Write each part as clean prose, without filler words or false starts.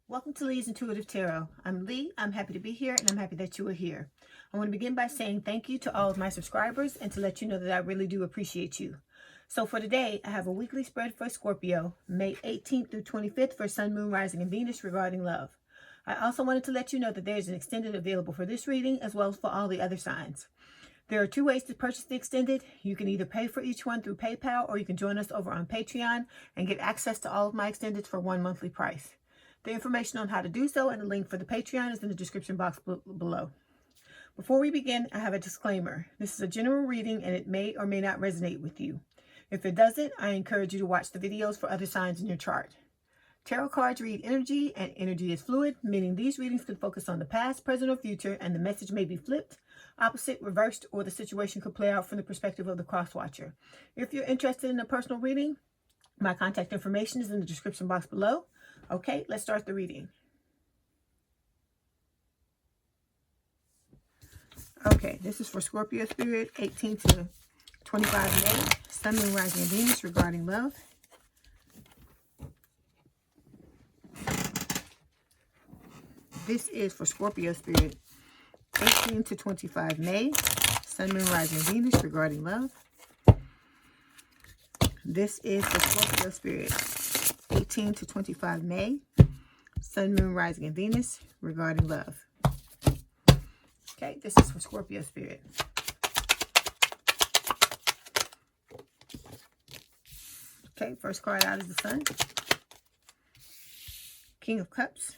Welcome to Leigh's Intuitive Tarot. I'm Leigh. I'm happy to be here and I'm happy that you are here. I want to begin by saying thank you to all of my subscribers and to let you know that I really do appreciate you. So for today, I have a weekly spread for Scorpio, May 18th through 25th for Sun, Moon, Rising, and Venus regarding love. I also wanted to let you know that there's an extended available for this reading as well as for all the other signs. There are two ways to purchase the extended. You can either pay for each one through PayPal or you can join us over on Patreon and get access to all of my extendeds for one monthly price. The information on how to do so and the link for the Patreon is in the description box below. Before we begin, I have a disclaimer. This is a general reading and it may or may not resonate with you. If it doesn't, I encourage you to watch the videos for other signs in your chart. Tarot cards read energy and energy is fluid, meaning these readings can focus on the past, present, or future, and the message may be flipped, opposite, reversed, or the situation could play out from the perspective of the cross-watcher. If you're interested in a personal reading, my contact information is in the description box below. Okay, let's start the reading. Okay, this is for Scorpio Spirit, 18 to 25 May, Sun, Moon, Rising, and Venus regarding love. This is for Scorpio Spirit, 18 to 25 May, Sun, Moon, Rising, and Venus regarding love. This is for Scorpio Spirit, 18 to 25 May, Sun, Moon, Rising, and Venus regarding love. Okay, this is for Scorpio Spirit. Okay, first card out is the Sun, King of Cups,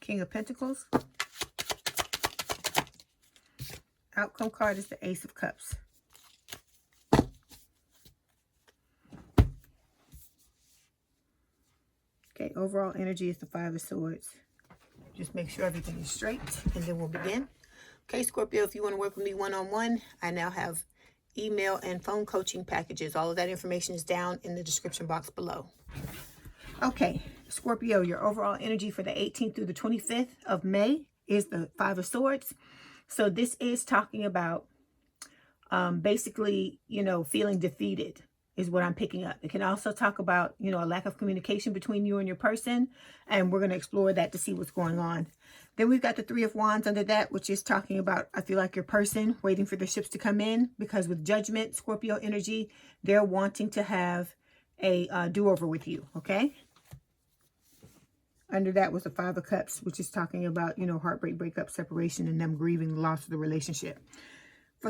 King of Pentacles. Outcome card is the Ace of Cups. Okay, overall energy is the Five of Swords. Just make sure everything is straight and then we'll begin. Okay, Scorpio, if you want to work with me one-on-one, I now have email and phone coaching packages. All of that information is down in the description box below. Okay, Scorpio, your overall energy for the 18th through the 25th of May is the Five of Swords. So this is talking about basically, feeling defeated is what I'm picking up. It can also talk about, a lack of communication between you and your person. And we're going to explore that to see what's going on. Then we've got the Three of Wands under that, which is talking about, I feel like your person waiting for the ships to come in. Because with Judgment, Scorpio energy, they're wanting to have a do-over with you, okay? Under that was the Five of Cups, which is talking about, heartbreak, breakup, separation, and them grieving the loss of the relationship.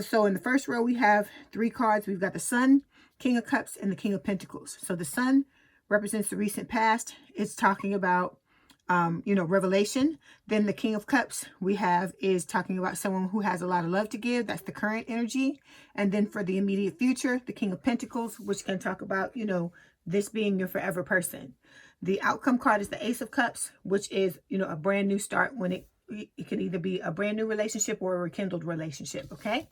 So in the first row, we have three cards. We've got the Sun, King of Cups, and the King of Pentacles. So the Sun represents the recent past. It's talking about, revelation. Then the King of Cups we have is talking about someone who has a lot of love to give. That's the current energy. And then for the immediate future, the King of Pentacles, which can talk about, this being your forever person. The outcome card is the Ace of Cups, which is, a brand new start when it can either be a brand new relationship or a rekindled relationship, okay?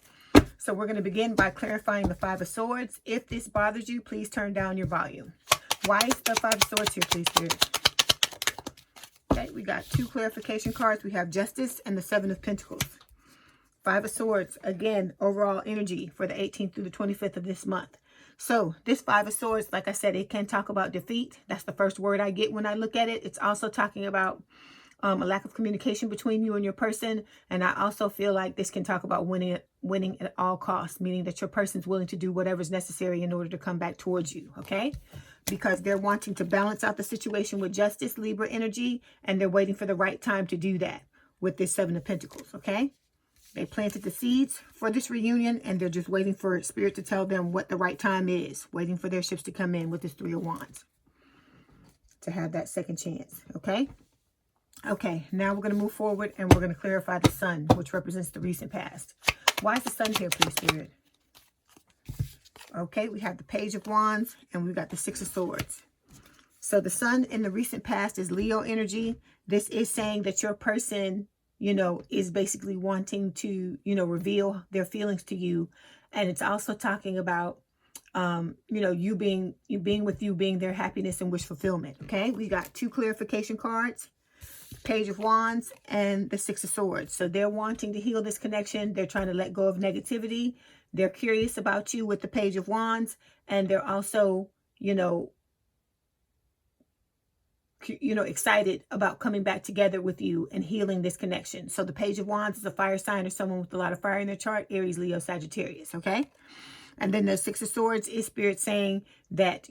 So we're going to begin by clarifying the Five of Swords. If this bothers you, please turn down your volume. Why is the Five of Swords here, please, Spirit? Okay, we got two clarification cards. We have Justice and the Seven of Pentacles. Five of Swords, again, overall energy for the 18th through the 25th of this month. So this Five of Swords, like I said, it can talk about defeat. That's the first word I get when I look at it. It's also talking about a lack of communication between you and your person. And I also feel like this can talk about winning at all costs, meaning that your person's willing to do whatever's necessary in order to come back towards you, okay? Because they're wanting to balance out the situation with Justice, Libra energy, and they're waiting for the right time to do that with this Seven of Pentacles, okay? They planted the seeds for this reunion, and they're just waiting for Spirit to tell them what the right time is, waiting for their ships to come in with this Three of Wands to have that second chance, okay? Okay, now we're going to move forward and we're going to clarify the Sun, which represents the recent past. Why is the Sun here, please, Spirit? Okay, we have the Page of Wands and we've got the Six of Swords. So the Sun in the recent past is Leo energy. This is saying that your person, is basically wanting to, reveal their feelings to you. And it's also talking about, you being their happiness and wish fulfillment. Okay, we got two clarification cards. Page of Wands and the Six of Swords. So they're wanting to heal this connection. They're trying to let go of negativity. They're curious about you with the Page of Wands. And they're also, excited about coming back together with you and healing this connection. So the Page of Wands is a fire sign or someone with a lot of fire in their chart, Aries, Leo, Sagittarius, okay? And then the Six of Swords is Spirit saying that,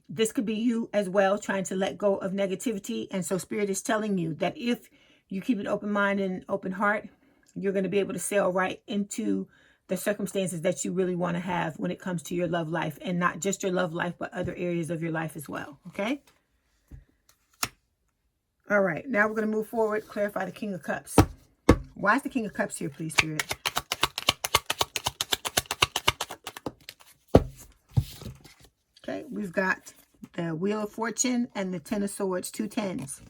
this could be you as well, trying to let go of negativity. And so Spirit is telling you that if you keep an open mind and open heart, you're going to be able to sail right into the circumstances that you really want to have when it comes to your love life, and not just your love life, but other areas of your life as well, okay? All right, now we're going to move forward, clarify the King of Cups. Why is the King of Cups here, please, Spirit? Okay, we've got the Wheel of Fortune and the Ten of Swords, 2 tens.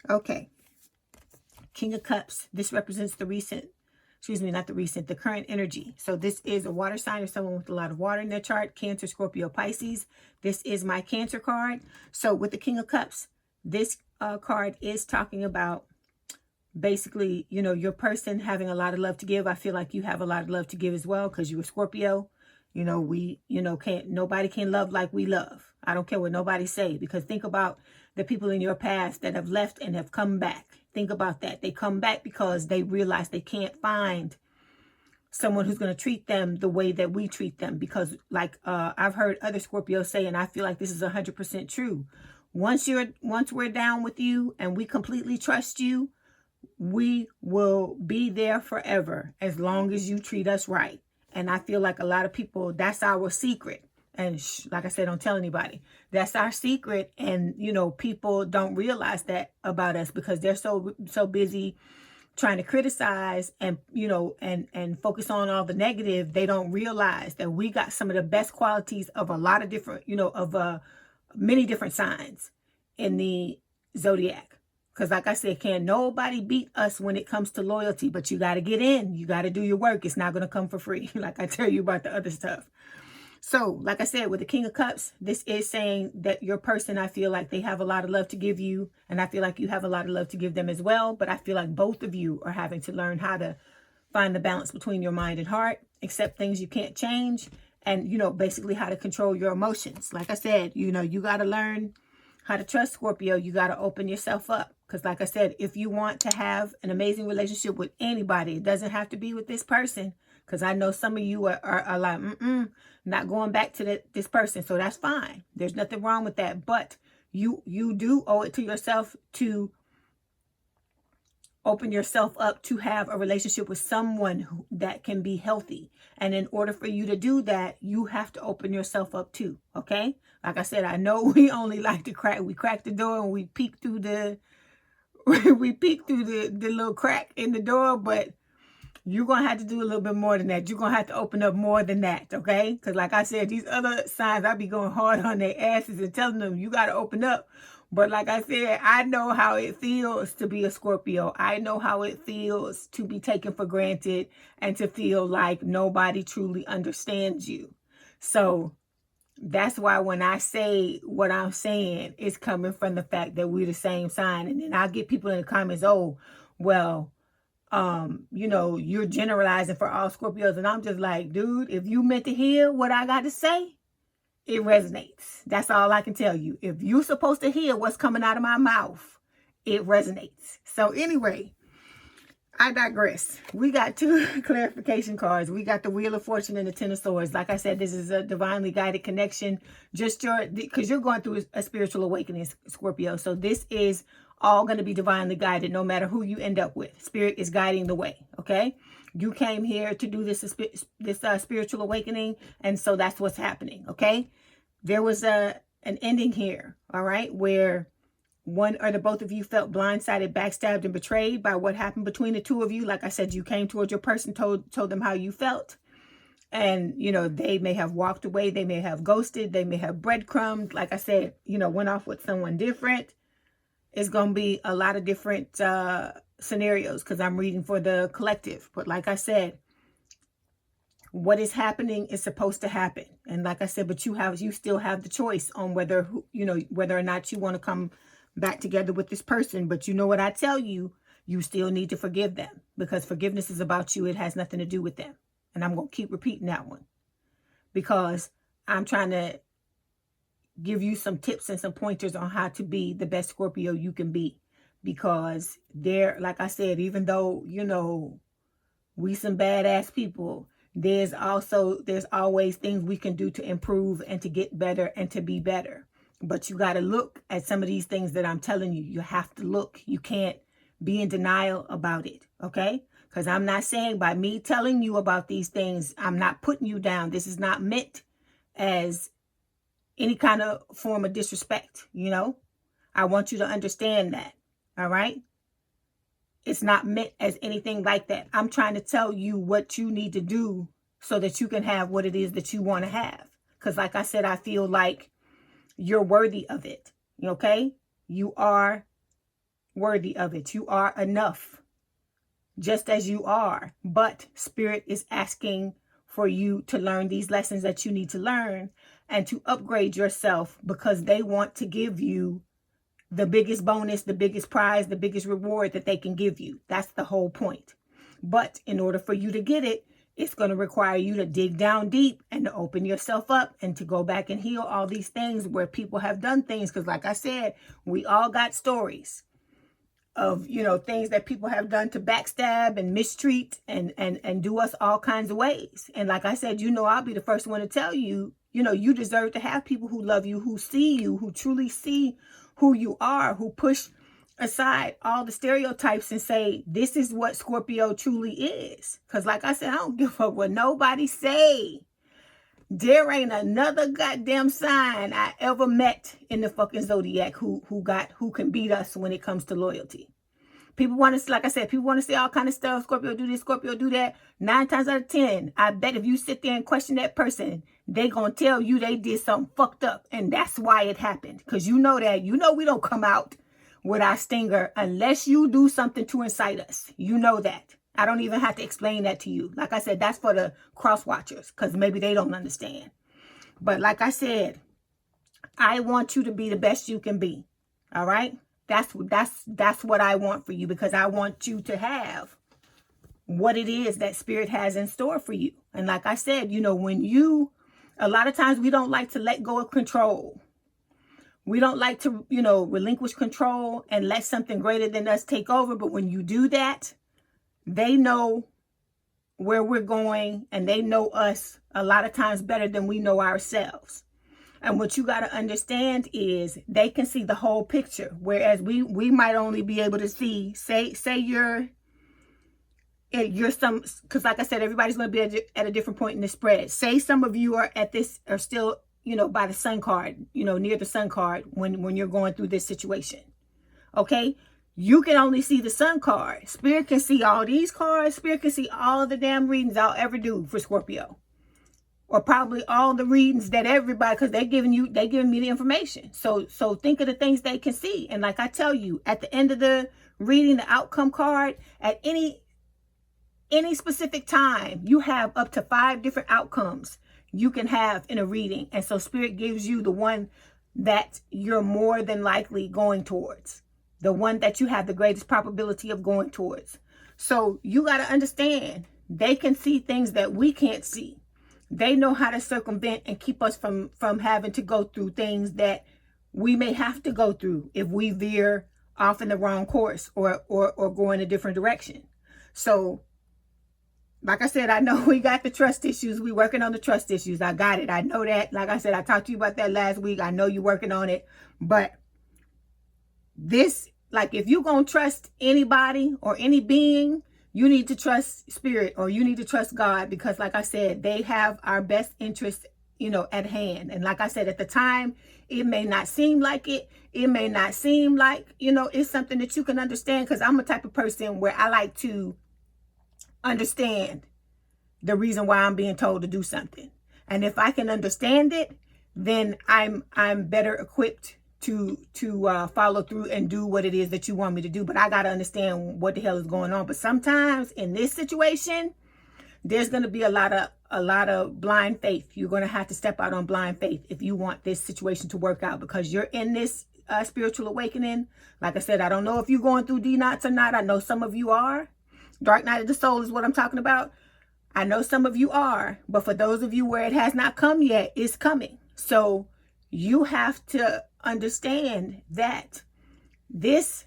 Okay, King of Cups. This represents the the current energy. So this is a water sign or someone with a lot of water in their chart, Cancer, Scorpio, Pisces. This is my Cancer card. So with the King of Cups, this card is talking about basically, your person having a lot of love to give. I feel like you have a lot of love to give as well because you're a Scorpio. Nobody can love like we love. I don't care what nobody say, because think about the people in your past that have left and have come back. Think about that. They come back because they realize they can't find someone who's going to treat them the way that we treat them. Because I've heard other Scorpios say, and I feel like this is 100% true. Once we're down with you and we completely trust you, we will be there forever as long as you treat us right. And I feel like a lot of people, that's our secret. And like I said, don't tell anybody. That's our secret. And, people don't realize that about us because they're so busy trying to criticize and, and focus on all the negative. They don't realize that we got some of the best qualities of a lot of different, many different signs in the zodiac. Because like I said, can't nobody beat us when it comes to loyalty. But you got to get in. You got to do your work. It's not going to come for free. Like I tell you about the other stuff. So like I said, with the King of Cups, this is saying that your person, I feel like they have a lot of love to give you. And I feel like you have a lot of love to give them as well. But I feel like both of you are having to learn how to find the balance between your mind and heart, accept things you can't change, and, basically how to control your emotions. Like I said, you got to learn how to trust, Scorpio. You got to open yourself up. Because like I said, if you want to have an amazing relationship with anybody, it doesn't have to be with this person. Because I know some of you are like, not going back to this person. So that's fine. There's nothing wrong with that. But you do owe it to yourself to open yourself up to have a relationship with someone that can be healthy. And in order for you to do that, you have to open yourself up too. Okay? Like I said, I know we only like to crack. We crack the door and we peek through the the little crack in the door, but you're going to have to do a little bit more than that. You're going to have to open up more than that, okay? Because like I said, these other signs, I be going hard on their asses and telling them, you got to open up. But like I said, I know how it feels to be a Scorpio. I know how it feels to be taken for granted and to feel like nobody truly understands you. So that's why when I say what I'm saying, it's coming from the fact that we're the same sign. And then I get people in the comments, oh, well, you're generalizing for all Scorpios. And I'm just like, dude, if you meant to hear what I got to say, it resonates. That's all I can tell you. If you're supposed to hear what's coming out of my mouth, it resonates. So anyway, I digress. We got 2 clarification cards. We got the Wheel of Fortune and the Ten of Swords. Like I said, this is a divinely guided connection. Because you're going through a spiritual awakening, Scorpio. So this is all going to be divinely guided no matter who you end up with. Spirit is guiding the way, okay? You came here to do this spiritual awakening, and so that's what's happening, okay? There was an ending here, all right, where one or the both of you felt blindsided, backstabbed, and betrayed by what happened between the two of you. Like I said, you came towards your person, told them how you felt. And, they may have walked away. They may have ghosted. They may have breadcrumbed. Like I said, went off with someone different. It's going to be a lot of different scenarios because I'm reading for the collective. But like I said, what is happening is supposed to happen. And like I said, but you still have the choice on whether or not you want to come back together with this person. But you know what I tell you, you still need to forgive them because forgiveness is about you. It has nothing to do with them. And I'm going to keep repeating that one because I'm trying to give you some tips and some pointers on how to be the best Scorpio you can be. Because like I said, even though, you know, we some badass people, there's always things we can do to improve and to get better and to be better. But you got to look at some of these things that I'm telling you. You have to look. You can't be in denial about it, okay? Because I'm not saying by me telling you about these things, I'm not putting you down. This is not meant as any kind of form of disrespect, you know? I want you to understand that, all right? It's not meant as anything like that. I'm trying to tell you what you need to do so that you can have what it is that you want to have. Because like I said, I feel like you're worthy of it, okay? You are worthy of it. You are enough, just as you are. But Spirit is asking for you to learn these lessons that you need to learn and to upgrade yourself, because they want to give you the biggest bonus, the biggest prize, the biggest reward that they can give you. That's the whole point. But in order for you to get it, it's going to require you to dig down deep and to open yourself up and to go back and heal all these things where people have done things. Because like I said, we all got stories of, you know, things that people have done to backstab and mistreat and do us all kinds of ways. And like I said, you know, I'll be the first one to tell you, you know, you deserve to have people who love you, who see you, who truly see who you are, who push aside all the stereotypes and say, this is what Scorpio truly is. Because like I said, I don't give a fuck what nobody say. There ain't another goddamn sign I ever met in the fucking zodiac who can beat us when it comes to loyalty. People want to, like I said, people want to say all kind of stuff. Scorpio do this, Scorpio do that. 9 times out of 10, I bet if you sit there and question that person, they gonna tell you they did something fucked up. And that's why it happened. Because you know that. You know we don't come out with our stinger unless you do something to incite us. You know that. I don't even have to explain that to you. Like I said, that's for the cross watchers, because maybe they don't understand. But like I said, I want you to be the best you can be. All right? That's what I want for you, because I want you to have what it is that Spirit has in store for you. And like I said, you know, a lot of times we don't like to let go of control. We don't like to, you know, relinquish control and let something greater than us take over. But when you do that, they know where we're going and they know us a lot of times better than we know ourselves. And what you got to understand is they can see the whole picture. Whereas we might only be able to see, say you're some, because like I said, everybody's going to be at a different point in the spread. Say some of you are still, you know, by the sun card, you know, near the sun card when you're going through this situation. Okay. You can only see the sun card. Spirit can see all these cards. Spirit can see all of the damn readings I'll ever do for Scorpio. Or probably all the readings that everybody, because they're giving me the information. So think of the things they can see. And like I tell you, at the end of the reading, the outcome card, at any specific time, you have up to 5 different outcomes you can have in a reading. And so Spirit gives you the one that you're more than likely going towards. The one that you have the greatest probability of going towards. So you got to understand, they can see things that we can't see. They know how to circumvent and keep us from having to go through things that we may have to go through if we veer off in the wrong course or go in a different direction. So, like I said, I know we got the trust issues. We working on the trust issues. I got it. I know that. Like I said, I talked to you about that last week. I know you're working on it. But this, like, if you're going to trust anybody or any being, you need to trust Spirit, or you need to trust God, because like I said, they have our best interest, you know, at hand. And like I said, at the time, it may not seem like it. It may not seem like, you know, it's something that you can understand, because I'm a type of person where I like to understand the reason why I'm being told to do something. And if I can understand it, then I'm better equipped to follow through and do what it is that you want me to do. But I got to understand what the hell is going on. But sometimes in this situation, there's going to be a lot of blind faith. You're going to have to step out on blind faith if you want this situation to work out, because you're in this spiritual awakening. Like I said, I don't know if you're going through D-knots or not. I know some of you are. Dark night of the soul is what I'm talking about. I know some of you are, but for those of you where it has not come yet, it's coming. So you have to understand that this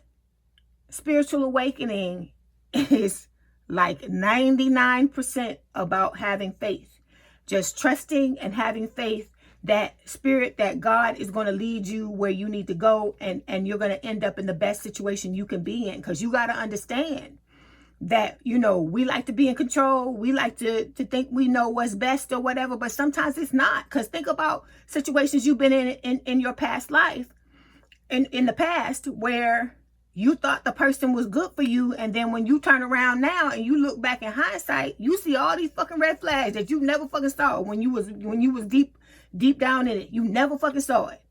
spiritual awakening is like 99% about having faith. Just trusting and having faith that spirit, that God is going to lead you where you need to go, and you're going to end up in the best situation you can be in. Because you got to understand that, you know, we like to be in control. We like to think we know what's best or whatever, but sometimes it's not. Because think about situations you've been in your past life, in the past, where you thought the person was good for you, and then when you turn around now and you look back in hindsight, you see all these fucking red flags that you never fucking saw when you was deep down in it. You never fucking saw it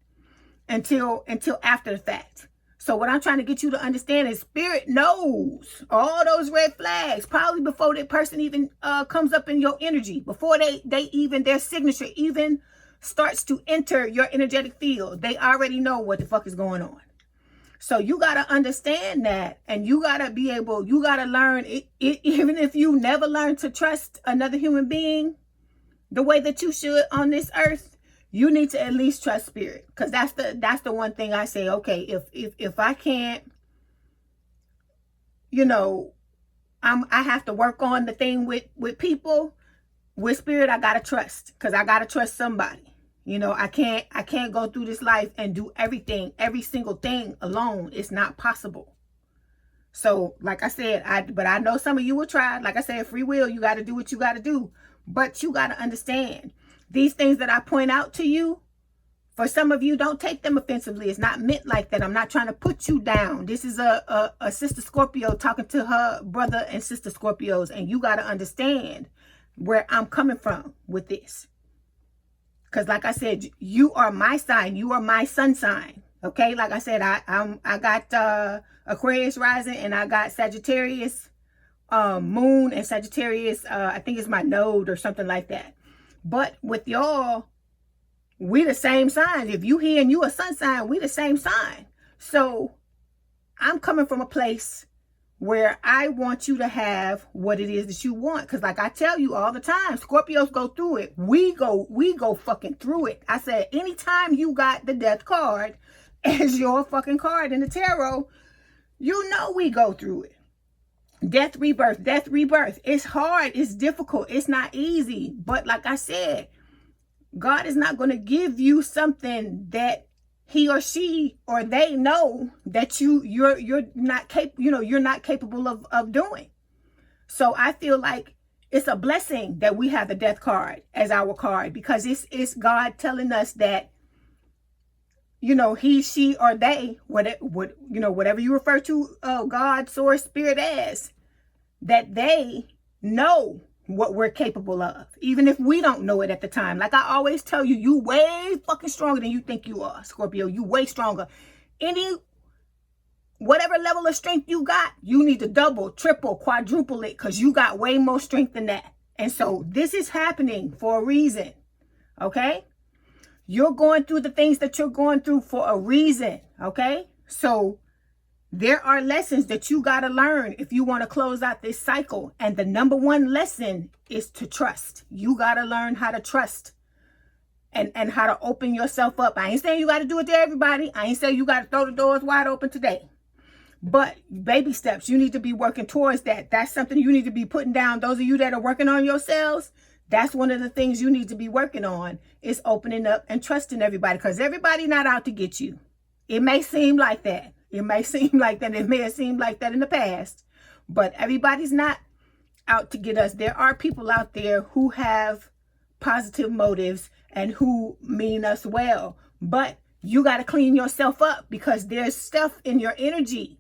until after the fact. So what I'm trying to get you to understand is spirit knows all those red flags probably before that person even comes up in your energy, before their signature even starts to enter your energetic field. They already know what the fuck is going on. So you got to understand that, and you got to be able, you got to learn it, even if you never learn to trust another human being the way that you should on this earth, you need to at least trust spirit. Because that's the one thing I say, okay, if I can't, you know, I have to work on the thing with people, with spirit, I got to trust, because I got to trust somebody. You know, I can't go through this life and do everything, every single thing alone. It's not possible. So, like I said, but I know some of you will try. Like I said, free will, you got to do what you got to do. But you got to understand, these things that I point out to you, for some of you, don't take them offensively. It's not meant like that. I'm not trying to put you down. This is a sister Scorpio talking to her brother and sister Scorpios. And you got to understand where I'm coming from with this. Because like I said, you are my sign. You are my sun sign. Okay? Like I said, I got Aquarius rising, and I got Sagittarius moon, and Sagittarius, I think it's my node or something like that. But with y'all, we the same signs. If you here and you a sun sign, we the same sign. So I'm coming from a place where I want you to have what it is that you want. Because like I tell you all the time, Scorpios go through it. We go fucking through it. I said, anytime you got the death card as your fucking card in the tarot, you know we go through it. Death, rebirth, death, rebirth. It's hard. It's difficult. It's not easy. But like I said, God is not going to give you something that he or she or they know that you're not capable of doing. So I feel like it's a blessing that we have the death card as our card, because it's God telling us that, you know, he, she, or they, whatever you refer to God, source, spirit as, that they know what we're capable of, even if we don't know it at the time. Like I always tell you, you way fucking stronger than you think you are, Scorpio. You way stronger. Whatever level of strength you got, you need to double, triple, quadruple it, because you got way more strength than that. And so this is happening for a reason. Okay? You're going through the things that you're going through for a reason. Okay? So there are lessons that you got to learn if you want to close out this cycle. And the number one lesson is to trust. You got to learn how to trust and how to open yourself up. I ain't saying you got to do it to everybody. I ain't saying you got to throw the doors wide open today. But baby steps, you need to be working towards that. That's something you need to be putting down. Those of you that are working on yourselves, that's one of the things you need to be working on, is opening up and trusting everybody. Because everybody not out to get you. It may seem like that. It may seem like that. It may have seemed like that in the past. But everybody's not out to get us. There are people out there who have positive motives and who mean us well. But you got to clean yourself up, because there's stuff in your energy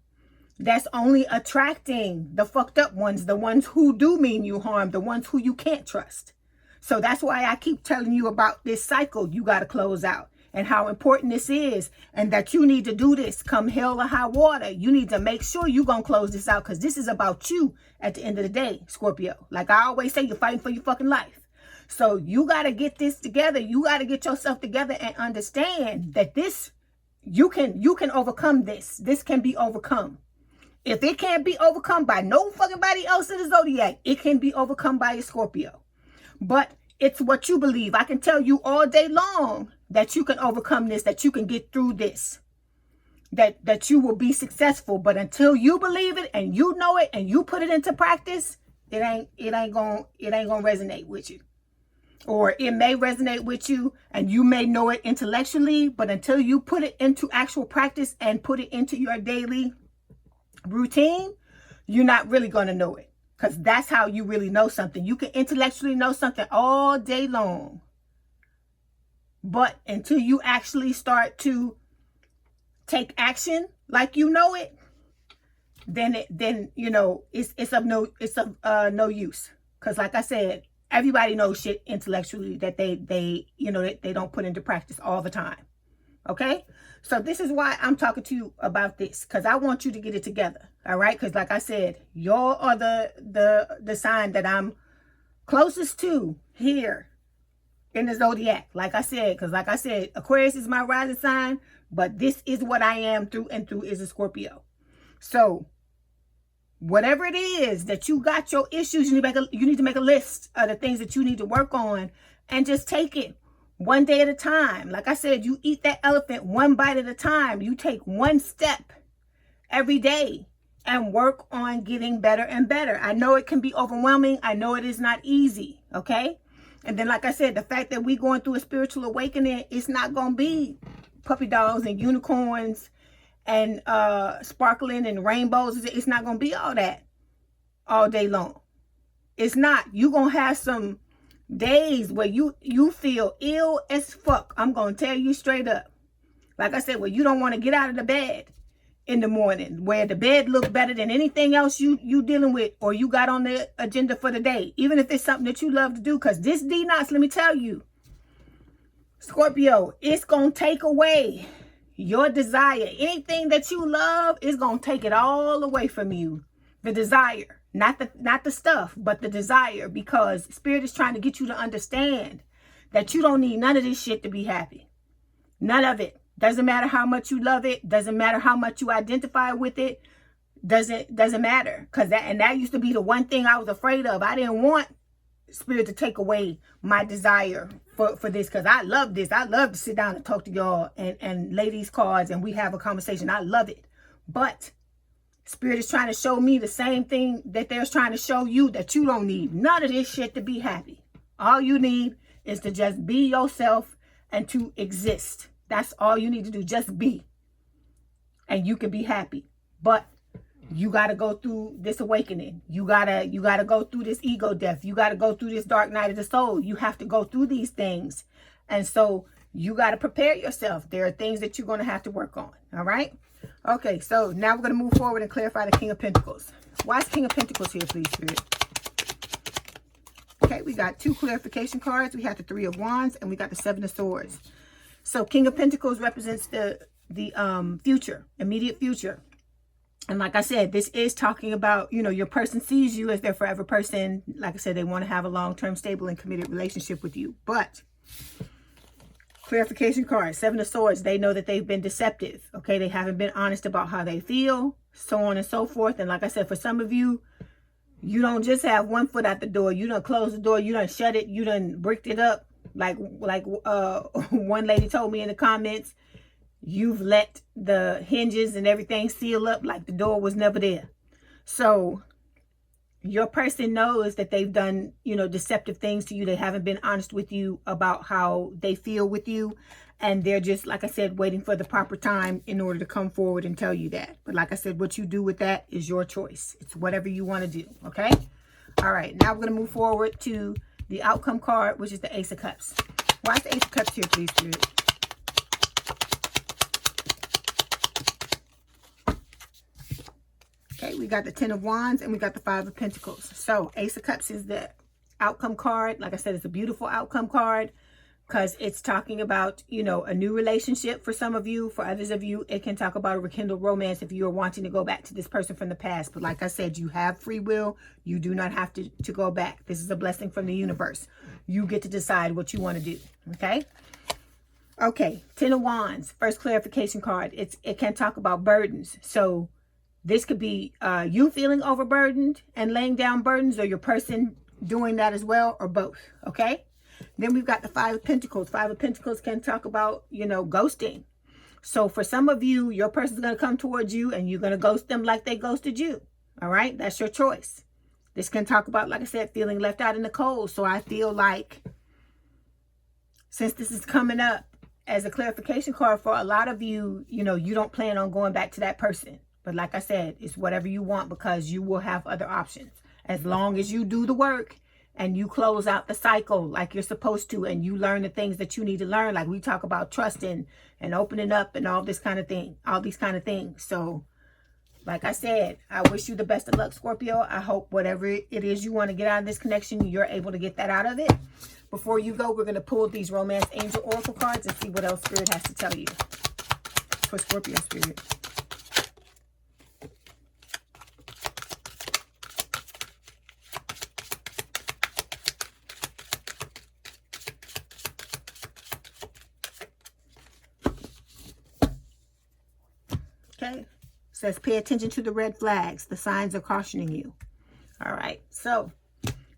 that's only attracting the fucked up ones, the ones who do mean you harm, the ones who you can't trust. So that's why I keep telling you about this cycle you got to close out, and how important this is, and that you need to do this come hell or high water. You need to make sure you're going to close this out, because this is about you at the end of the day, Scorpio. Like I always say, you're fighting for your fucking life. So you got to get this together. You got to get yourself together and understand that this, you can overcome this. This can be overcome. If it can't be overcome by no fucking body else in the zodiac, it can be overcome by a Scorpio. But it's what you believe. I can tell you all day long that you can overcome this, that you can get through this, that you will be successful. But until you believe it and you know it and you put it into practice, it ain't gonna resonate with you. Or it may resonate with you and you may know it intellectually, but until you put it into actual practice and put it into your daily routine, you're not really going to know it. Because that's how you really know something. You can intellectually know something all day long, but until you actually start to take action like you know it, then you know it's of no use. Because like I said, everybody knows shit intellectually that they you know they don't put into practice all the time. Okay, so this is why I'm talking to you about this, because I want you to get it together. All right, because like I said, y'all are the sign that I'm closest to here in the zodiac. Like I said, because like I said, Aquarius is my rising sign, but this is what I am through and through, is a Scorpio. So whatever it is that you got your issues, you need to make a list of the things that you need to work on, and just take it one day at a time. Like I said, you eat that elephant one bite at a time. You take one step every day and work on getting better and better. I know it can be overwhelming. I know it is not easy. Okay. And then, like I said, the fact that we're going through a spiritual awakening, it's not going to be puppy dogs and unicorns and sparkling and rainbows. It's not going to be all that all day long. It's not. You're going to have some days where you feel ill as fuck. I'm going to tell you straight up. Like I said, where you don't want to get out of the bed in the morning, where the bed looks better than anything else you dealing with or you got on the agenda for the day, even if it's something that you love to do. Because this D-Knots, let me tell you, Scorpio, it's going to take away your desire. Anything that you love is going to take it all away from you. The desire, not the stuff, but the desire, because Spirit is trying to get you to understand that you don't need none of this shit to be happy. None of it. Doesn't matter how much you love it. Doesn't matter how much you identify with it. Doesn't matter. That used to be the one thing I was afraid of. I didn't want Spirit to take away my desire for this, because I love this. I love to sit down and talk to y'all and lay these cards and we have a conversation. I love it. But Spirit is trying to show me the same thing that they're trying to show you, that you don't need none of this shit to be happy. All you need is to just be yourself and to exist. That's all you need to do. Just be. And you can be happy. But you got to go through this awakening. You gotta go through this ego death. You got to go through this dark night of the soul. You have to go through these things. And so you got to prepare yourself. There are things that you're going to have to work on. All right. Okay. So now we're going to move forward and clarify the King of Pentacles. Why is King of Pentacles here, please, Spirit? Okay. We got 2 clarification cards. We have the 3 of Wands and we got the 7 of Swords. So King of Pentacles represents the future, immediate future. And like I said, this is talking about, you know, your person sees you as their forever person. Like I said, they want to have a long-term, stable, and committed relationship with you. But clarification card, 7 of Swords, they know that they've been deceptive. Okay, they haven't been honest about how they feel, so on and so forth. And like I said, for some of you, you don't just have one foot out the door. You done closed the door. You done shut it. You done bricked it up. Like one lady told me in the comments, you've let the hinges and everything seal up like the door was never there. So your person knows that they've done, you know, deceptive things to you. They haven't been honest with you about how they feel with you. And they're just, like I said, waiting for the proper time in order to come forward and tell you that. But like I said, what you do with that is your choice. It's whatever you want to do. Okay. All right. Now we're going to move forward to the outcome card, which is the Ace of Cups. Why is the Ace of Cups here, please, Spirit? Okay, we got the 10 of Wands and we got the 5 of Pentacles. So Ace of Cups is the outcome card. Like I said, it's a beautiful outcome card because it's talking about, you know, a new relationship for some of you. For others of you, it can talk about a rekindled romance if you are wanting to go back to this person from the past. But like I said, you have free will. You do not have to go back. This is a blessing from the universe. You get to decide what you want to do. Okay. Okay. 10 of Wands, first clarification card. It can talk about burdens. So this could be you feeling overburdened and laying down burdens, or your person doing that as well, or both. Okay. Then we've got the Five of Pentacles. Five of Pentacles can talk about, you know, ghosting. So for some of you, your person's going to come towards you and you're going to ghost them like they ghosted you. All right? That's your choice. This can talk about, like I said, feeling left out in the cold. So I feel like since this is coming up as a clarification card for a lot of you, you know, you don't plan on going back to that person. But like I said, it's whatever you want because you will have other options. As long as you do the work and you close out the cycle like you're supposed to and you learn the things that you need to learn. Like we talk about trusting and opening up and all this kind of thing, all these kind of things. So like I said, I wish you the best of luck, Scorpio. I hope whatever it is you want to get out of this connection, you're able to get that out of it. Before you go, we're going to pull these Romance Angel Oracle cards and see what else Spirit has to tell you for Scorpio Spirit. Okay. Says pay attention to the red flags. The signs are cautioning you. All right. So,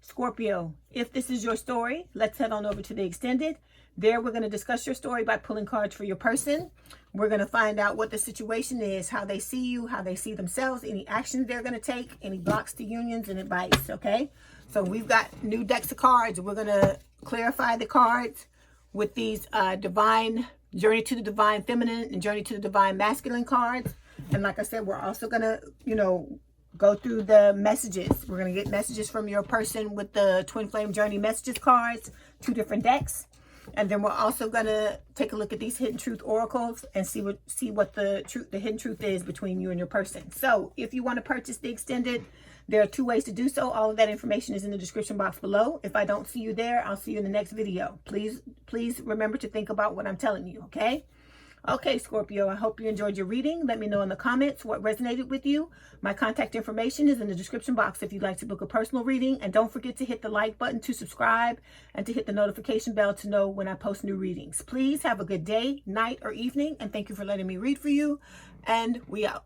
Scorpio, if this is your story, let's head on over to the extended. There, we're going to discuss your story by pulling cards for your person. We're going to find out what the situation is, how they see you, how they see themselves, any actions they're going to take, any blocks to unions and advice. Okay. So we've got new decks of cards. We're going to clarify the cards with these divine Journey to the Divine Feminine and Journey to the Divine Masculine cards. And like I said, we're also going to, you know, go through the messages. We're going to get messages from your person with the Twin Flame Journey messages cards, 2 different decks. And then we're also going to take a look at these Hidden Truth oracles and see what the hidden truth is between you and your person. So if you want to purchase the extended, there are 2 ways to do so. All of that information is in the description box below. If I don't see you there, I'll see you in the next video. Please remember to think about what I'm telling you, okay? Okay, Scorpio, I hope you enjoyed your reading. Let me know in the comments what resonated with you. My contact information is in the description box if you'd like to book a personal reading. And don't forget to hit the like button to subscribe and to hit the notification bell to know when I post new readings. Please have a good day, night, or evening. And thank you for letting me read for you. And we out.